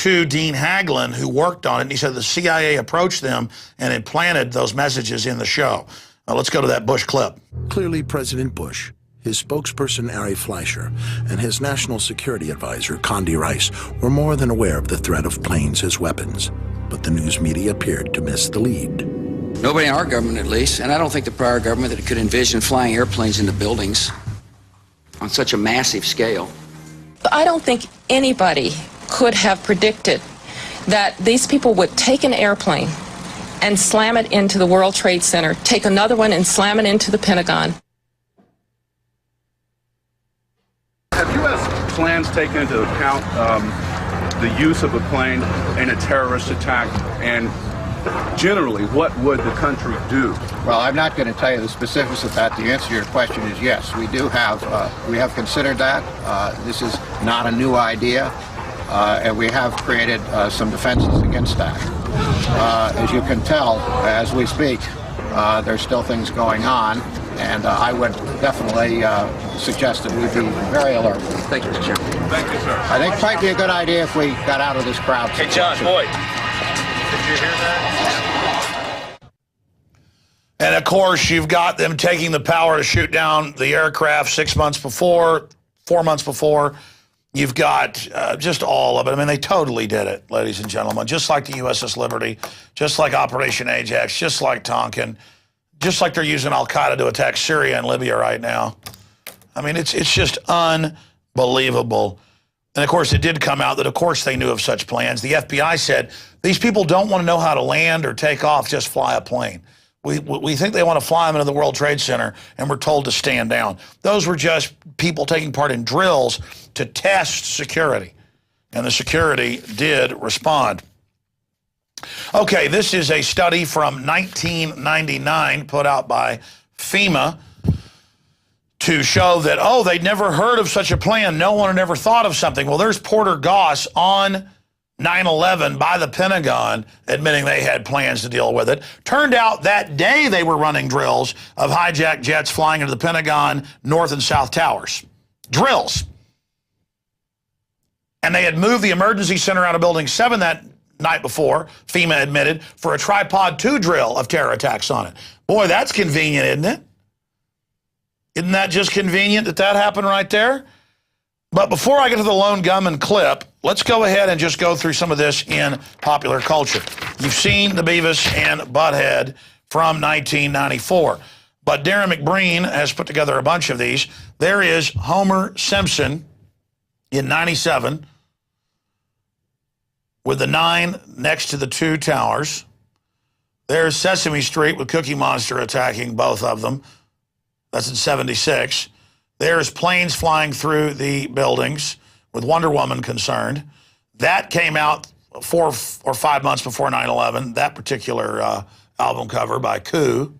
to Dean Haglund, who worked on it, and he said the CIA approached them and had planted those messages in the show. Let's go to that Bush clip. Clearly, President Bush, his spokesperson, Ari Fleischer, and his national security advisor, Condi Rice, were more than aware of the threat of planes as weapons. But the news media appeared to miss the lead. Nobody in our government, at least, and I don't think the prior government that could envision flying airplanes into buildings on such a massive scale. I don't think anybody could have predicted that these people would take an airplane and slam it into the World Trade Center, take another one and slam it into the Pentagon. Have U.S. plans taken into account the use of a plane in a terrorist attack? And generally, what would the country do? Well, I'm not going to tell you the specifics of that. The answer to your question is yes. We have considered that. This is not a new idea, and we have created some defenses against that. As you can tell, as we speak, there's still things going on, and I would definitely suggest that we be very alert. Thank you, Mr. Chairman. Thank you, sir. I think it might be a good idea if we got out of this crowd. Hey, John Boyd. Did you hear that? And of course, you've got them taking the power to shoot down the aircraft 6 months before, 4 months before. You've got just all of it. I mean, they totally did it, ladies and gentlemen, just like the USS Liberty, just like Operation Ajax, just like Tonkin, just like they're using Al-Qaeda to attack Syria and Libya right now. I mean, it's just unbelievable. And, of course, it did come out that, of course, they knew of such plans. The FBI said, these people don't want to know how to land or take off, just fly a plane. We think they want to fly them into the World Trade Center, and we're told to stand down. Those were just people taking part in drills to test security, and the security did respond. Okay, this is a study from 1999 put out by FEMA to show that, oh, they'd never heard of such a plan. No one had ever thought of something. Well, there's Porter Goss on 9/11 by the Pentagon admitting they had plans to deal with it. Turned out that day they were running drills of hijacked jets flying into the Pentagon North and South Towers. Drills. And they had moved the emergency center out of Building 7 that night before, FEMA admitted, for a Tripod 2 drill of terror attacks on it. Boy, that's convenient, isn't it? Isn't that just convenient that that happened right there? But before I get to the lone gunman clip, let's go ahead and just go through some of this in popular culture. You've seen the Beavis and Butthead from 1994. But Darren McBreen has put together a bunch of these. There is Homer Simpson in 97 with the 9 next to the 2 towers. There's Sesame Street with Cookie Monster attacking both of them. That's in 76. There's planes flying through the buildings with Wonder Woman concerned. That came out 4 or 5 months before 9/11, that particular album cover by Coup.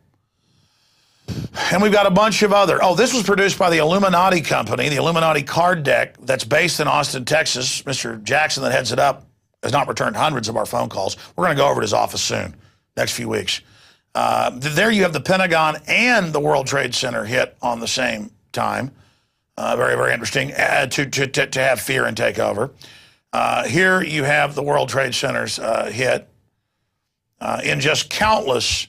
And we've got a bunch of other. Oh, this was produced by the Illuminati Company, the Illuminati card deck that's based in Austin, Texas. Mr. Jackson that heads it up has not returned hundreds of our phone calls. We're going to go over to his office soon, next few weeks. There you have the Pentagon and the World Trade Center hit on the same time. Very, very interesting to have fear and take over. Here you have the World Trade Center's hit in just countless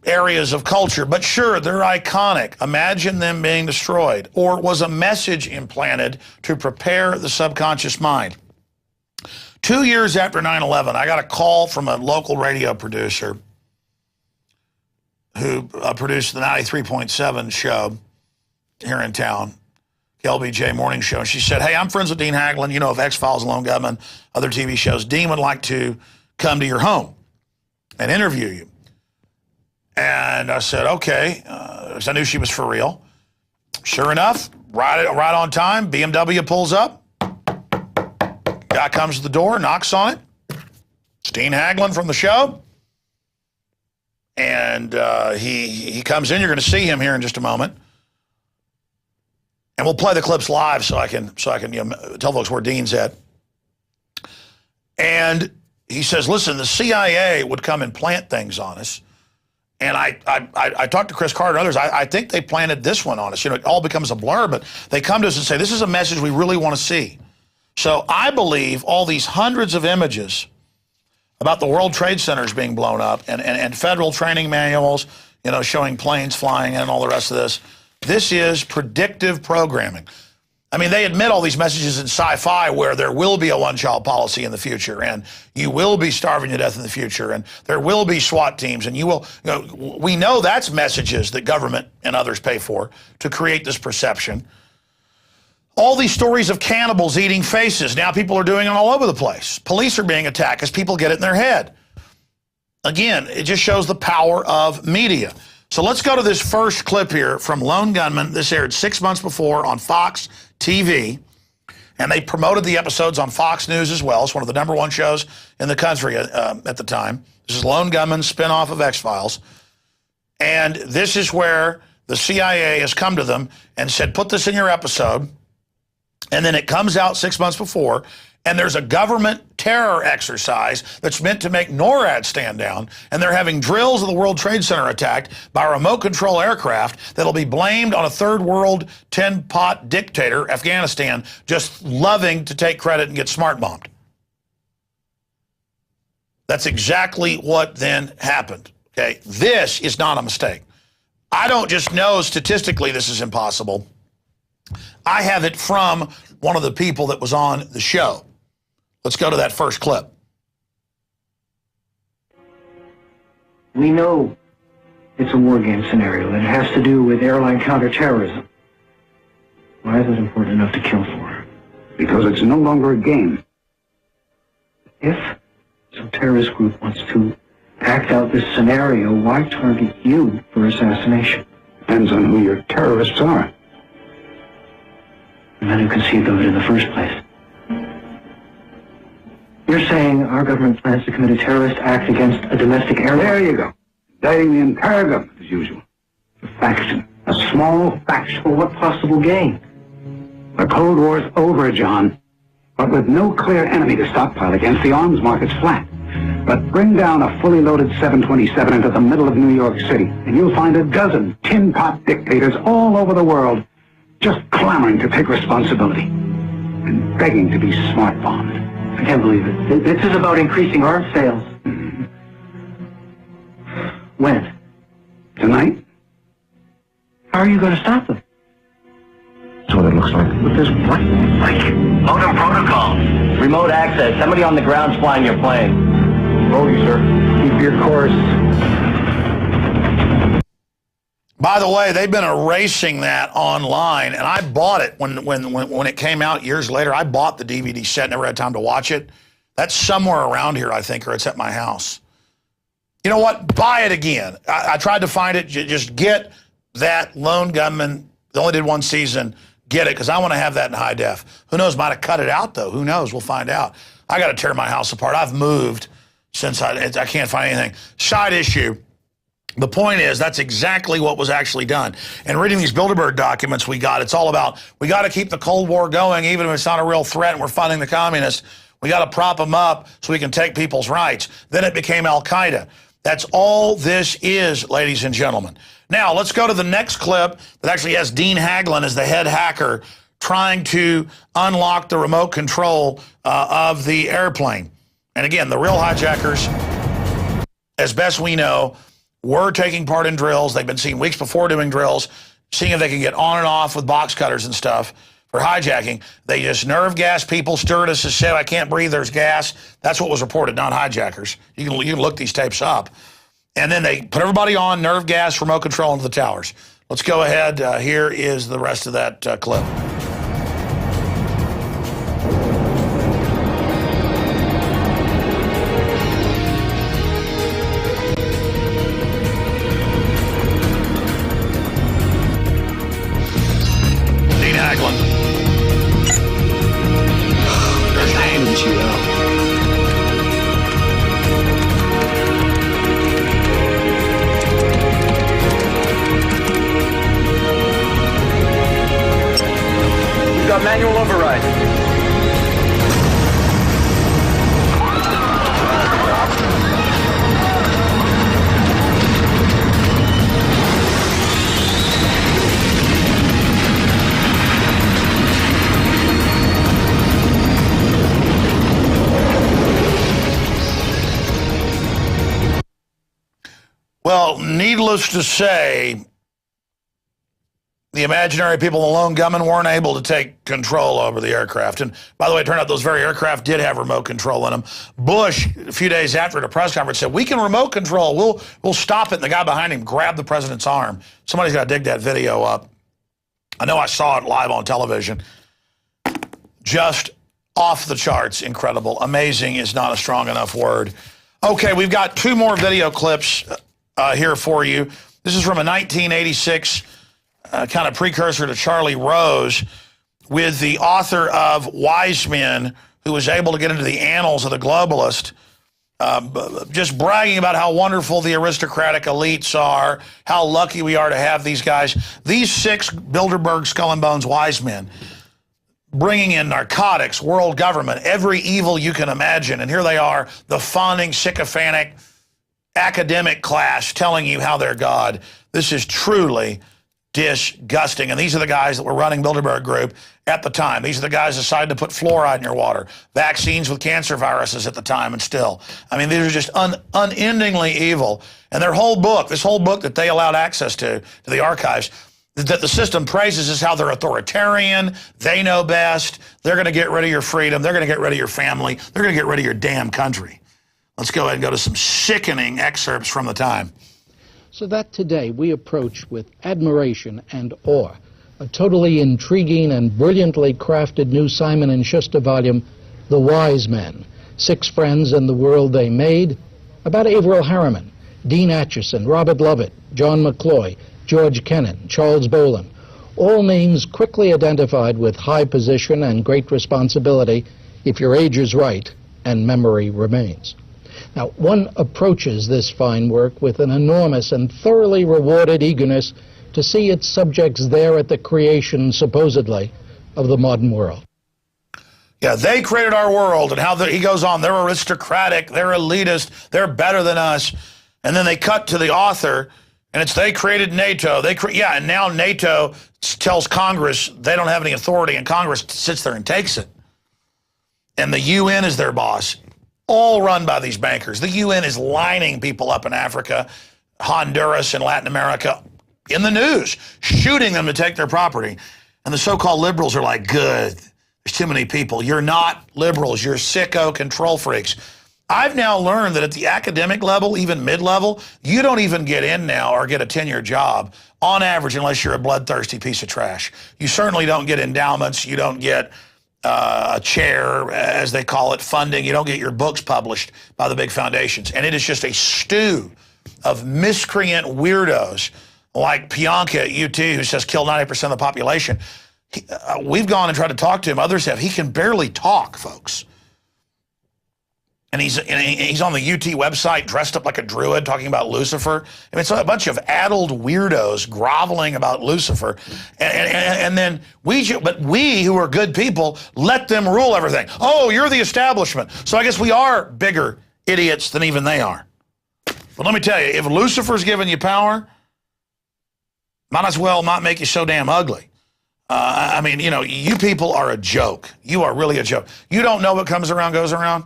areas of culture. But sure, they're iconic. Imagine them being destroyed. Or was a message implanted to prepare the subconscious mind? 2 years after 9/11, I got a call from a local radio producer who produced the 93.7 show here in town, LBJ Morning Show. And she said, hey, I'm friends with Dean Haglund, you know, of X-Files, Lone Gunman, other TV shows. Dean would like to come to your home and interview you. And I said, okay, because I knew she was for real. Sure enough, right on time, BMW pulls up. Guy comes to the door, knocks on it. It's Dean Haglund from the show. And he comes in. You're going to see him here in just a moment. And we'll play the clips live so I can tell folks where Dean's at. And he says, listen, the CIA would come and plant things on us. And I talked to Chris Carter and others. I think they planted this one on us. You know, it all becomes a blur, but they come to us and say, this is a message we really want to see. So I believe all these hundreds of images about the World Trade Centers being blown up and federal training manuals, you know, showing planes flying in and all the rest of this. This is predictive programming. I mean, they admit all these messages in sci-fi where there will be a one-child policy in the future, and you will be starving to death in the future, and there will be SWAT teams, and you will, you know, we know that's messages that government and others pay for to create this perception. All these stories of cannibals eating faces, now people are doing it all over the place. Police are being attacked because people get it in their head. Again, it just shows the power of media. So let's go to this first clip here from Lone Gunman. This aired 6 months before on Fox TV, and they promoted the episodes on Fox News as well. It's one of the #1 shows in the country at the time. This is Lone Gunman, spinoff of X-Files. And this is where the CIA has come to them and said, put this in your episode. And then it comes out 6 months before, and there's a government terror exercise that's meant to make NORAD stand down, and they're having drills of the World Trade Center attacked by remote control aircraft that'll be blamed on a third world tin-pot dictator, Afghanistan, just loving to take credit and get smart bombed. That's exactly what then happened. Okay, this is not a mistake. I don't just know statistically this is impossible. I have it from one of the people that was on the show. Let's go to that first clip. We know it's a war game scenario, and it has to do with airline counterterrorism. Why is it important enough to kill for? Because it's no longer a game. If some terrorist group wants to act out this scenario, why target you for assassination? Depends on who your terrorists are. The men who conceived of it in the first place. You're saying our government plans to commit a terrorist act against a domestic airline? There you go. Indicting the entire government as usual. A faction. A small faction. For what possible gain? The Cold War's over, John. But with no clear enemy to stockpile against, the arms market's flat. But bring down a fully loaded 727 into the middle of New York City, and you'll find a dozen tin-pot dictators all over the world just clamoring to take responsibility and begging to be smart bombed. I can't believe it. This is about increasing arms sales. Mm-hmm. When? Tonight? How are you going to stop them? That's what it looks like. With this what? Like? Modem protocol. Remote access. Somebody on the ground's flying your plane. Roll you, sir. Keep your course. By the way, they've been erasing that online, and I bought it when it came out years later. I bought the DVD set, never had time to watch it. That's somewhere around here, I think, or it's at my house. You know what? Buy it again. I tried to find it. Just get that Lone Gunman. They only did one season. Get it, because I want to have that in high def. Who knows? Might have cut it out, though. Who knows? We'll find out. I got to tear my house apart. I've moved since I can't find anything. Side issue. The point is, that's exactly what was actually done. And reading these Bilderberg documents we got, it's all about, we got to keep the Cold War going, even if it's not a real threat and we're funding the communists. We got to prop them up so we can take people's rights. Then it became Al-Qaeda. That's all this is, ladies and gentlemen. Now, let's go to the next clip that actually has Dean Haglund as the head hacker trying to unlock the remote control of the airplane. And again, the real hijackers, as best we know, were taking part in drills. They've been seen weeks before doing drills, seeing if they can get on and off with box cutters and stuff for hijacking. They just nerve gas people. Stewardesses said, I can't breathe, there's gas. That's what was reported, not hijackers. You can look these tapes up. And then they put everybody on nerve gas, remote control into the towers. Let's go ahead. Here is the rest of that clip. Manual override. Well, needless to say, the imaginary people, the lone gunmen, weren't able to take control over the aircraft. And by the way, it turned out those very aircraft did have remote control in them. Bush, a few days after at a press conference, said, we can remote control. We'll stop it. And the guy behind him grabbed the president's arm. Somebody's got to dig that video up. I know I saw it live on television. Just off the charts, incredible. Amazing is not a strong enough word. Okay, we've got two more video clips here for you. This is from a 1986 kind of precursor to Charlie Rose, with the author of Wise Men, who was able to get into the annals of the globalist, just bragging about how wonderful the aristocratic elites are, how lucky we are to have these guys. These 6 Bilderberg skull and bones wise men, bringing in narcotics, world government, every evil you can imagine. And here they are, the fawning, sycophantic academic class telling you how they're God. This is truly disgusting. And these are the guys that were running Bilderberg Group at the time. These are the guys that decided to put fluoride in your water, vaccines with cancer viruses at the time, and still. I mean, these are just unendingly evil. And their whole book, this whole book that they allowed access to the archives, that the system praises is how they're authoritarian, they know best, they're going to get rid of your freedom, they're going to get rid of your family, they're going to get rid of your damn country. Let's go ahead and go to some sickening excerpts from the time. So that today we approach with admiration and awe a totally intriguing and brilliantly crafted new Simon & Schuster volume, The Wise Men, 6 Friends and the World They Made, about Averell Harriman, Dean Acheson, Robert Lovett, John McCloy, George Kennan, Charles Boland, all names quickly identified with high position and great responsibility if your age is right and memory remains. Now, one approaches this fine work with an enormous and thoroughly rewarded eagerness to see its subjects there at the creation, supposedly, of the modern world. Yeah, they created our world, and how he goes on, they're aristocratic, they're elitist, they're better than us. And then they cut to the author, and it's they created NATO. Yeah, and now NATO tells Congress they don't have any authority, and Congress sits there and takes it. And the UN is their boss, all run by these bankers. The UN is lining people up in Africa, Honduras, and Latin America in the news, shooting them to take their property. And the so-called liberals are like, good, there's too many people. You're not liberals, you're sicko control freaks. I've now learned that at the academic level, even mid-level, you don't even get in now or get a tenure job on average unless you're a bloodthirsty piece of trash. You certainly don't get endowments. You don't get a chair, as they call it, funding. You don't get your books published by the big foundations. And it is just a stew of miscreant weirdos like Pionka at UT, who says kill 90% of the population. We've gone and tried to talk to him. Others have. He can barely talk, folks. And he's on the UT website dressed up like a druid talking about Lucifer. I mean, it's a bunch of addled weirdos groveling about Lucifer. And then we who are good people let them rule everything. Oh, you're the establishment. So I guess we are bigger idiots than even they are. But let me tell you, if Lucifer's giving you power, might as well not make you so damn ugly. I mean, you know, you people are a joke. You are really a joke. You don't know what comes around goes around.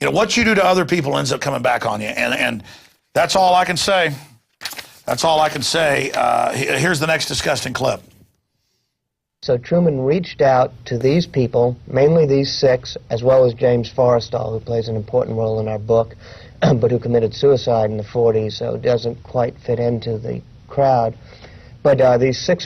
You know, what you do to other people ends up coming back on you. And that's all I can say. That's all I can say. Here's the next disgusting clip. So Truman reached out to these people, mainly these 6, as well as James Forrestal, who plays an important role in our book, but who committed suicide in the 40s, so doesn't quite fit into the crowd. But these 6